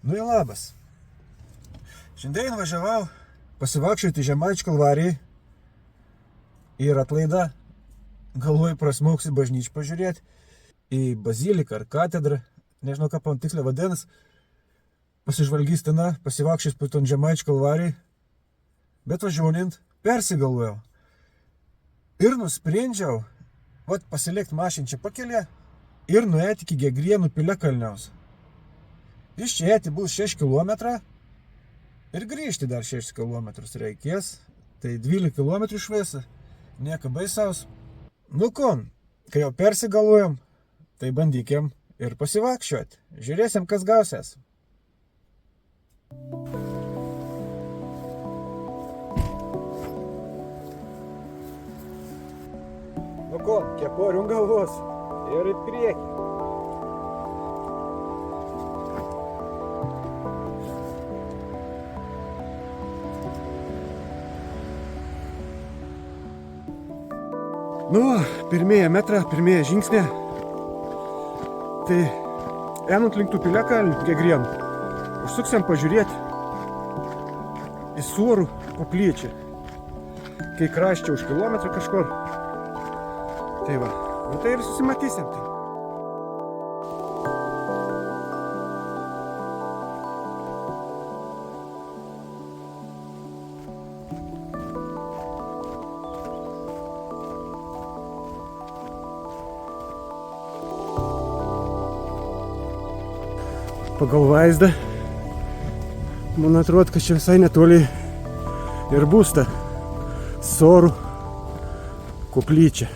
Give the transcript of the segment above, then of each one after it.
Nu ir labas. Šiandien važiavau pasivakščioti Žemaičių kalvarijai ir atlaidą. Galvoju prasmauksi bažnyčią pažiūrėti į baziliką ar katedrą. Nežinau, ką pan tiksliai vadinas. Pasižvalgys ten, pasivakščiais po ton Žemaičių kalvarijai. Bet važiuojant persigalvojau. Ir nusprendžiau pasilikti mašiną čia pakelė ir nuėti iki Gegrienų piliakalniaus. Iš čia ėti bus 6 km ir grįžti dar 6 km reikės. Tai 12 km išvėsi, nieko baisaus. Nu kon, kai jau persigalvojom, tai bandykim ir pasivakščioti. Žiūrėsim, kas gausias. Nu kon, keporių galvos ir į priekį. Nu, pirmieji metrą, pirmieji žingsnė. Tai einant link tų piliakalnių Gegrienų, užsuksiam pažiūrėti į Suorų koplyčią. Kai kraščia už kilometrą kažkur. Tai va, nu tai ir susimatysim. Pagal vaizdą, man atrodo, kad čia visai netoli ir bus ta Suorų koplyčia.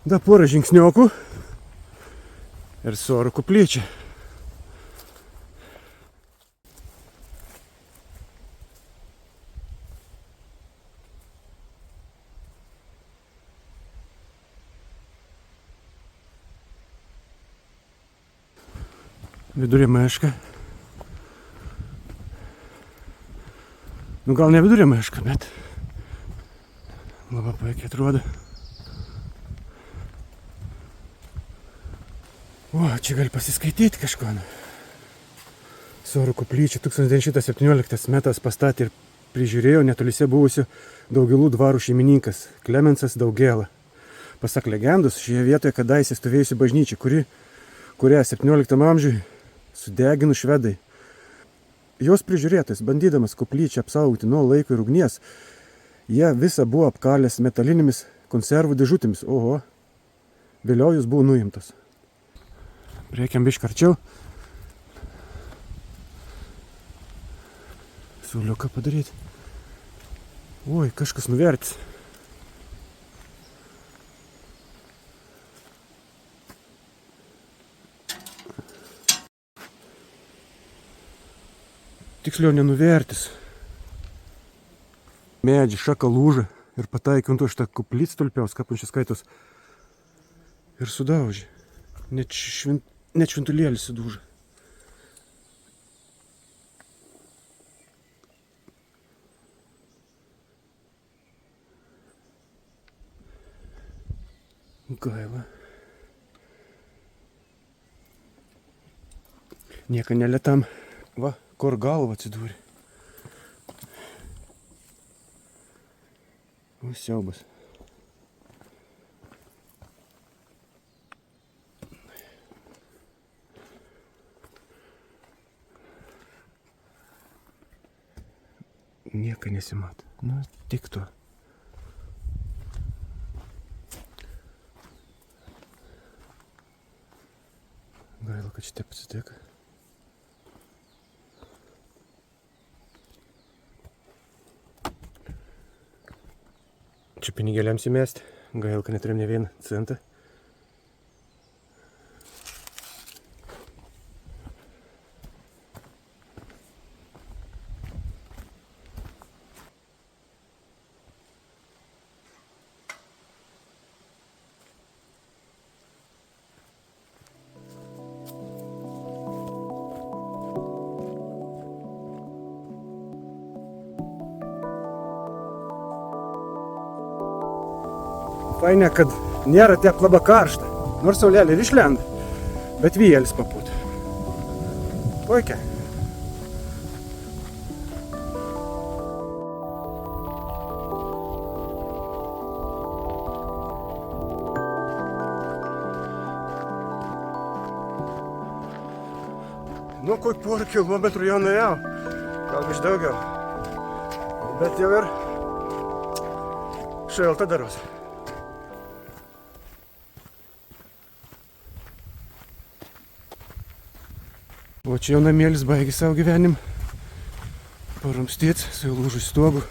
Da porą žingsniokų ir Suorų koplyčia. Vidurė meška. Nu gal ne vidurė meška, bet labai puikiai atrodo. O, čia gali pasiskaityti kažko. Suorų koplyčią 1917 metais pastatė ir prižiūrėjo netoliese buvusių Daugėlų dvarų šeimininkas Klemensas Daugėla. Pasak legendos, šioje vietoje kadaise stovėjusi bažnyčia, kurią 17 amžiui sudegino švedai. Jos prižiūrėtojas, bandydamas koplyčią apsaugoti nuo laiko ir ugnies, jie visą buvo apkalęs metalinėmis konservų dėžutėmis. Oho, vėliau jos buvo nuimtos. Reikiam biškį arčiau. Sauliuką padaryti. Oi, kažkas nuvertis. Tiksliau nenuvertis. Medžiai šaka lūža ir pataikė ant to šitą koplytstulpiaus, kaip čia skaitos. Ir sudaužė. Net šventulėlis sudūžė. Gaila. Nieko nelietam. Va, kur galva atsidūrė. O, siaubas. Nieko nesimato. Nu, tik to. Gaila, kad šitą pasiteka. Čia pinigėliams įmesti. Gaila, kad neturim ne vieną centą. Faina, kad nėra tiek labai karšta, nors saulelė ir išlenda, bet vėjelis papūtė. Puikiai. Nu, kokį porą kilometrų jau nuėjau, gal iš daugiau. Bet jau ir šalta daros. O čia jaunamėlis baigė savo gyvenimą. Paramstėt su lūžu stogu.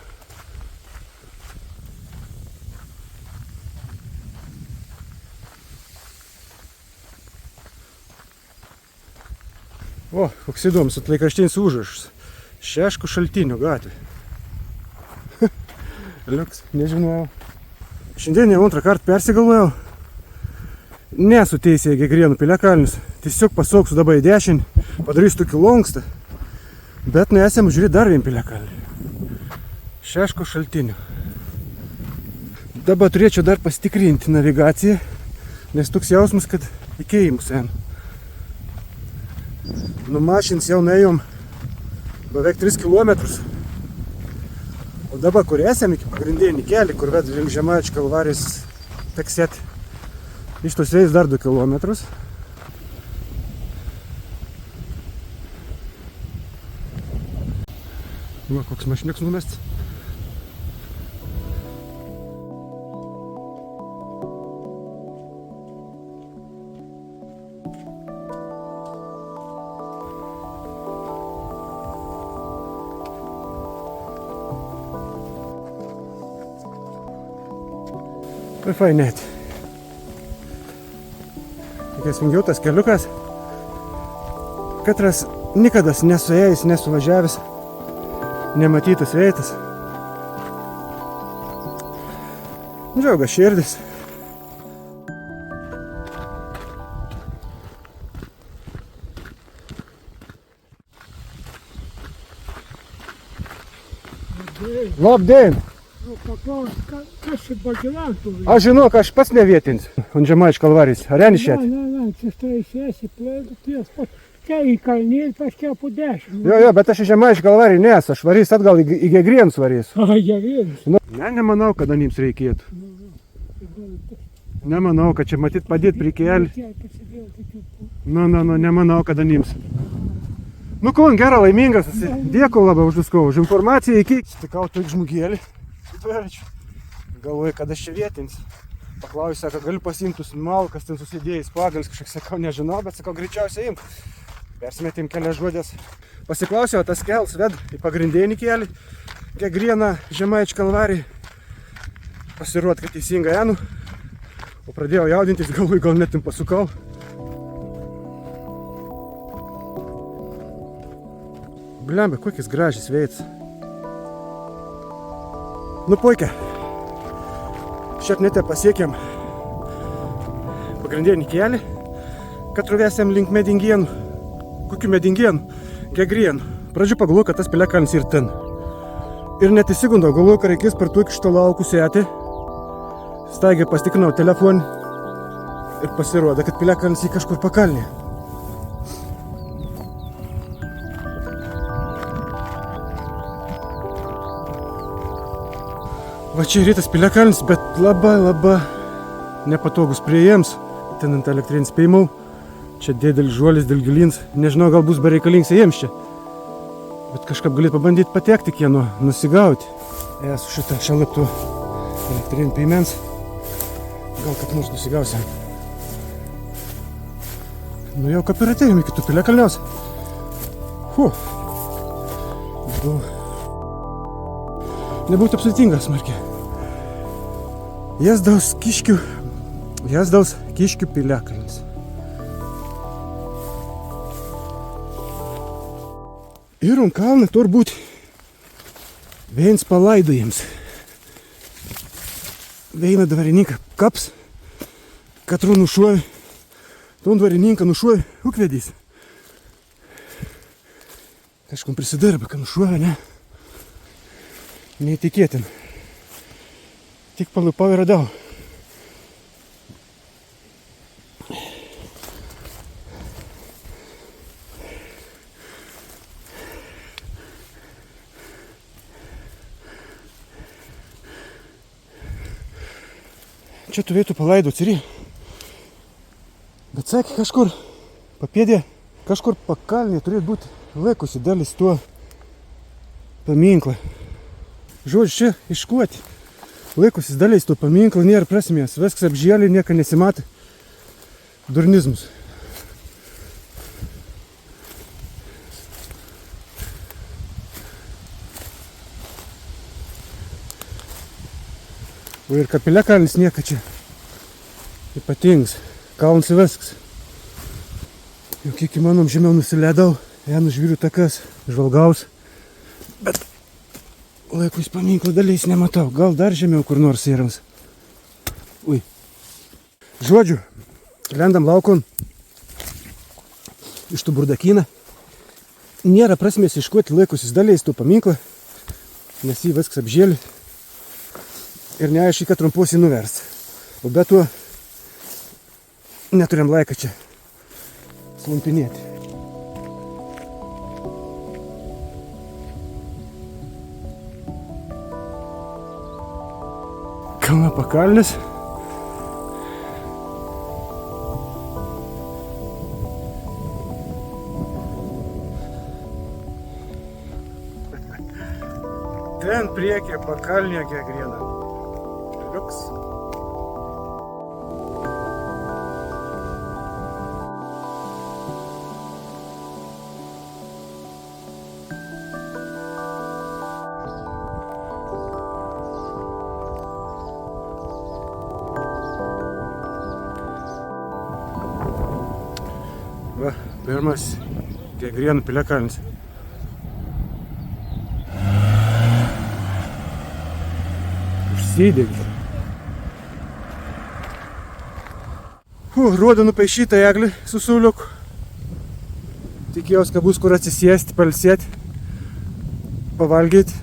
O, koks įdomus atlaikraštinis užrašas. Šeškų šaltinių gatvė. Liuks, nežinojau. Šiandien jau antrą kartą persigalvojau. Nesu teisėje Gegrienų piliakalnius. Tiesiog pasuksiu dabar į dešinį, padarysiu tokį lankstą. Bet nuėsim žiūrėti dar vieną piliakalnį. Šeškų šaltinių. Dabar turėčiau dar pasitikrinti navigaciją, nes toks jausmas, kad įkėjimus einu. Nu mašins jau nuėjom beveik 3 kilometrus. O dabar kur esam iki pagrindinį kelią, kur ved link Žemaičių Kalvarijos tekset. Iš tos reis dar 2 kilometrus. Va, koks mašiniuks numestas. Tai fainėt. Tokias vingiuotas keliukas. Katras nikadas nesuėjęs, nesuvažiavęs, nematytas veitas. Džiauga širdis. Labdien! Kas čia pagyventų? Aš žinau, kad aš pats nevietinis. Ant Žemaičių Kalvarijos. Areni šiet? Ne, čia štai sėsi plėgas pas. Čia į kalnį, paškia po 10. Jo, bet aš į Žemaičių Kalvarijų nesu. Aš varys atgal į Gegrienus varys. Gegrienus. Ne, nemanau, kad anims reikėtų. Nemanau, kad čia matyt padėti prie kelį. Nemanau, kad anims. Nu, kol gerą laimingas. Dėkui labai už viską, už informaciją. Iki. Stikau tokį žmogėlį. Galvoju, kad aš čia vietinis. Paklausė, sako, galiu pasiimtus malkas, ten susidėjęs pagalis, kažkaip sakau, nežinau, bet sakau, greičiausiai imk. Persimetėm kelias žodės. Pasiklausiau, tas kels ved į pagrindinį kelią, Gegrieną Žemaičių Kalvarijai. Pasiruot, kad teisingai einu. O pradėjau jaudintis, galvoju, gal net pasukau. Blemba, kokis gražis veids. Nu, puikia. Šiaip net pasiekėm pagrindinį kelią, kad ruvėsėm link Medingienų. Kokių Medingienų? Gegrienų. Pradžių pagalvoju, kad tas piliakalnis ir ten. Ir net įsigundau, galvoju, kad reikės per tokį šitą laukų sėti. Staigiai pastikrinau telefoną ir pasirodė, kad piliakalnis į kažkur pakalnė. Va čia rytas piliakalnis, bet labai nepatogus priėjams. Ten ant elektrinis spėjimau. Čia dėdelis žuolis, dilgilins. Nežinau, gal bus bereikalingas jiems čia. Bet kažkaip galėt pabandyti patekti kieno, nusigauti. Esu šitą šalaptų elektrinį piemens. Gal kad nors nusigausim. Nu jau kaip ir atėjom iki tų piliakalniaus. Nebūtų apsudėtingas smarkiai. Jazdaus Kiškių piliakalnis. Ir ant kalną turbūt viens palaidojams. Vieną dvarininką kaps, katrų nušuovi, ton dvarininką nušuovi, ukvedys. Kažkom prisidarba, kad nušuovi, ne? Neįtikėtin. Tik palupau ir radau. Čia turėtų palaidoti ir bet sakė kažkur papėdė Kažkur pakalnėje turėtų būti laikosi dalis tuo paminklą. Žodžiu, čia iškuoti. Laikosi dalis tuo paminklą, nėra prasmės. Viskas apžėlė, nieko nesimatė. Durnizmus. O ir Kapiliakalnis nieka čia ypatingas. Kalnas ir viskas. Jau kiek įmanom žemiau nusiledau, einu žvyrių takas, žvalgaus. Bet laikus paminklo daliais nematau. Gal dar žemiau kur nors įrams. Ui. Žodžiu, lendam laukon iš tų burdakyną. Nėra prasmės iškuoti laikusis daliais tų paminklą, nes jį viskas apžėlė. Ir neaiškiai, kad trumpuosiai nuvers. O be to neturėjom laiką čia slumpinėti. Kalno pakalnis. Ten priekyje pakalnė Gegriena. Liuks. Va, pirmas Gegrienų piliakalnis. Užsidėgi. Ruoda nupaišyta eglė su sauliuku. Tikėjausi, kad bus kur atsisėsti, pailsėti, pavalgyti.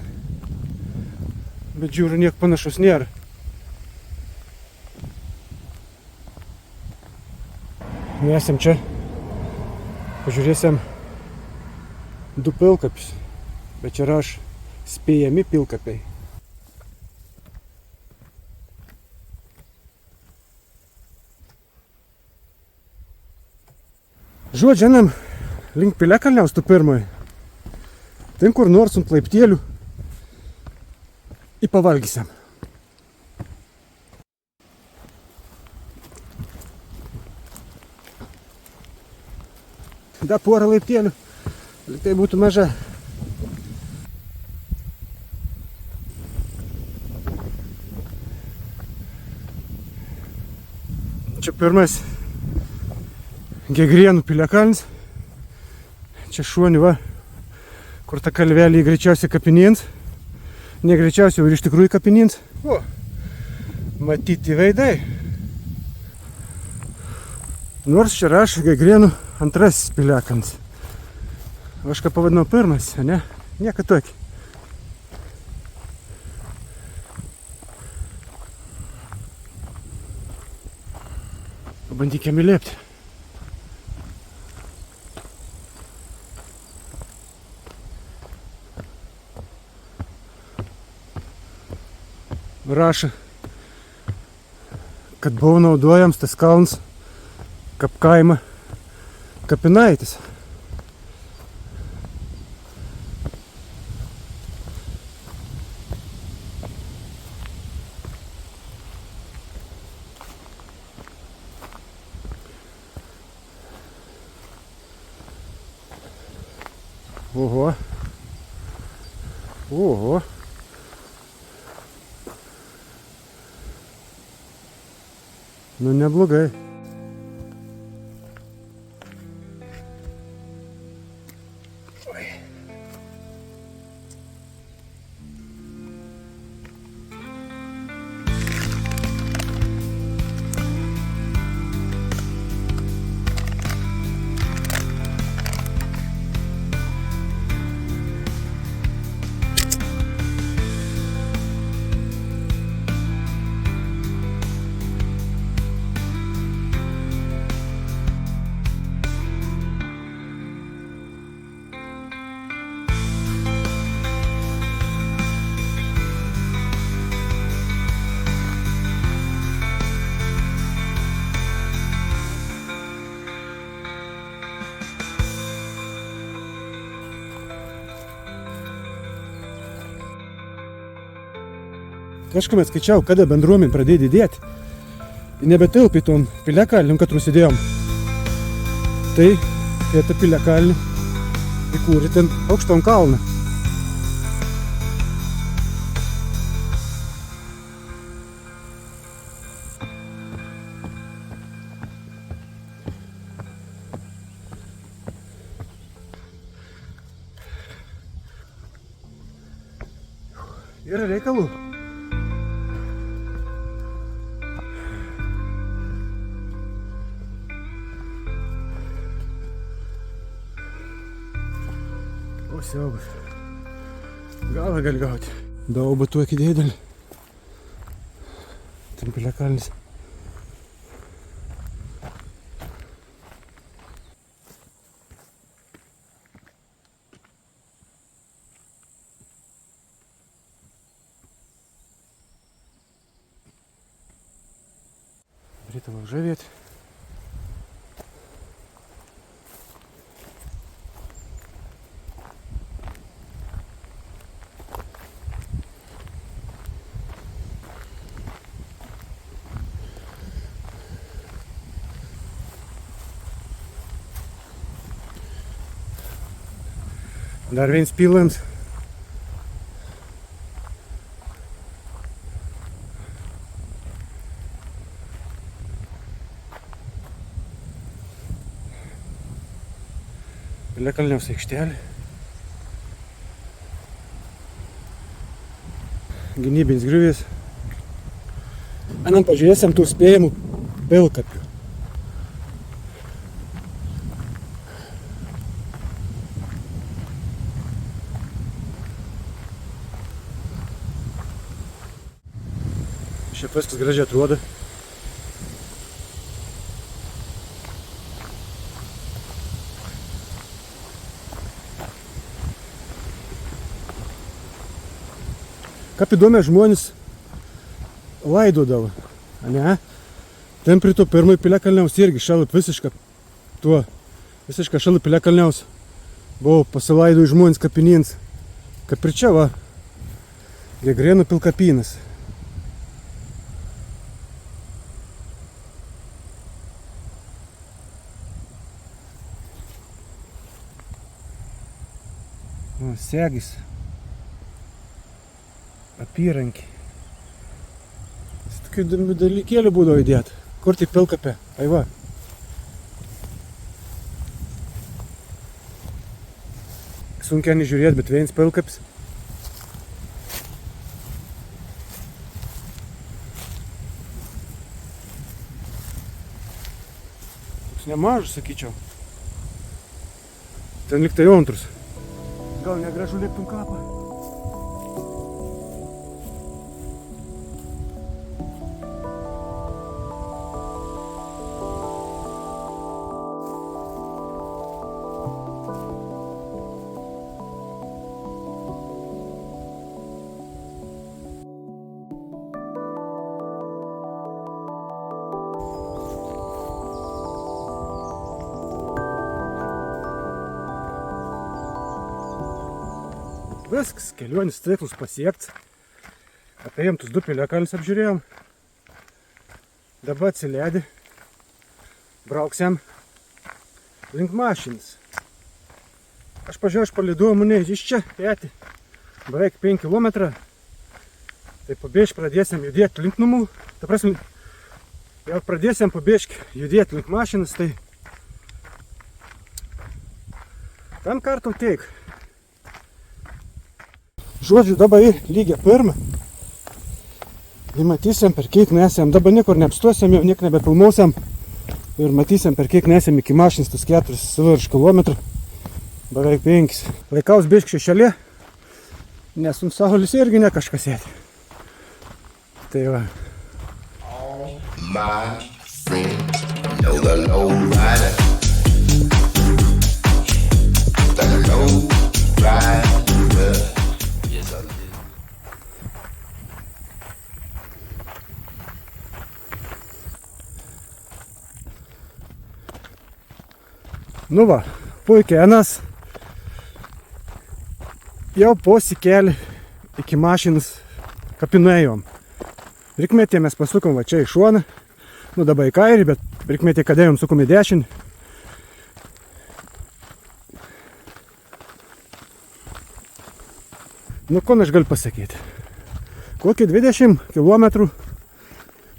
Bet žiūriu, nieko panašus nėra. Esam čia. Pažiūrėsim 2 pilkapius. Bet čia raš spėjami pilkapiai. Žodžiu, einam link Piliakalniaus tų pirmai. Ten kur nors ant laiptėlių į pavalgysim. Da porą laiptėlių, tai būtų maža. Čia pirmas Gegrienų piliakalnis. Čia šuoni va, kur ta kalvelė greičiausiai kapinins. Ne greičiausiai, ir iš tikrųjų kapinins. O, matyti veidai. Nors čia rašo Gegrienų antrasis piliakalnis. Aš ką pavadinau pirmas, ne? Nieka tokį. Pabandykime įlėpti. Rašo, kad buvo naudojams tas kalnas kaip kaima kapinaitis. Oho. Oho. Nu, neblogai. kažkuomet skaičiau, kada bendruomenė pradėjo didėti. Nebetilpi tom piliakalniam, kad rusidėjom. Tai, kai tą piliakalnį įkūrė ten aukštom kalną. Yra reikalų. O siaubas. Galą gali gauti. Daug batų iki dėdelį. Ten piliakalnis. Бритова вже від. Dar viens piliens. Piliakalniaus aikštelė. Gynybinis griuvės. Einam pažiūrėsim tų spėjimų pilkapių. Šiaip viskas gražiai atrodo. Kaip įdomiai žmonės laidodavo, ne? Ten prie to pirmojo piliakalniaus irgi šalia visiškai šalia piliakalniaus buvo pasilaidoję žmonės kapinins. Kaip ir čia va, Gegrėnų pilkapynas. Segis. Apyrankį. Tokių dalykėlių būdavo įdėt. Kur tai pilkapė? Ai va. Sunkiai nežiūrėt, bet vienas pilkapis. Toks nemažas, sakyčiau. Ten lyg tai antrus. Gal negražu lėktum kapą? Viskas, kelionis tikslus pasiekts. Apėjom tus 2 piliakalnius apžiūrėjom. Dabar atsileidė. Brauksim link mašinas. Aš pažiūrėjau, aš palidojau mane iš čia, petį. Beveik 5 km. Tai pabėžk pradėsim judėti link namų. Ta prasme, jau pradėsim pabėžk judėti link mašinas, tai tam kartu teik. Žodžiu, dabar lygia pirmą. Ir matysim, per kiek nesam. Dabar niekur neapstuosim, jau niek nebepilmausim. Ir matysim, per kiek nesam iki mašinas tus 4,5 km. Beveik 5. Laikaus bišk šešėlė, nes ant saulės irgi ne kažkas sėdi. Tai va. All my friends know the low rider. The low rider. Nu va, puikiai Enas jau posikėlė iki mašinas kapinėjom. Rikmetė mes pasukom va čia į šoną. Nu dabar į kairį, bet rikmetė kada jums sukom į dešinį. Nu, ko aš galiu pasakyti. Kokį 20 km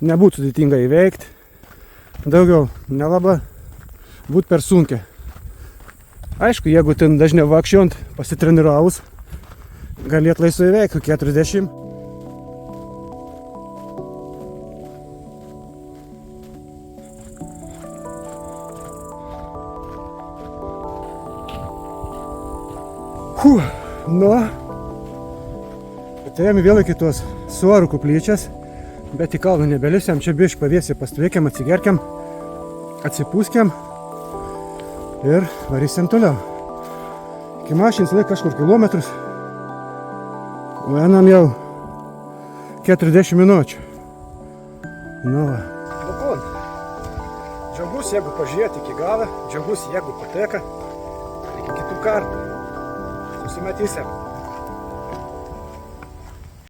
nebūtų sudėtinga įveikti. Daugiau nelaba būtų per sunkia. Aišku, jeigu ten dažniau vakščiont pasitreniravus, galėt laisvai įveikti 40. Nu, atėjome vėl iki tos Suarų koplyčias, bet į kalną nebelisiam, čia biškį pavėsį pastveikiam, atsigerkiam, atsipūskiam ir varysim toliau. Iki mašins laik kažkur kilometrus, o einam jau 40 minučių. Nu va. Nu kon, džiaugus, jeigu pažiūrėti iki galą, džiaugus, jeigu pateka, iki kitų kartų. Susimatysim.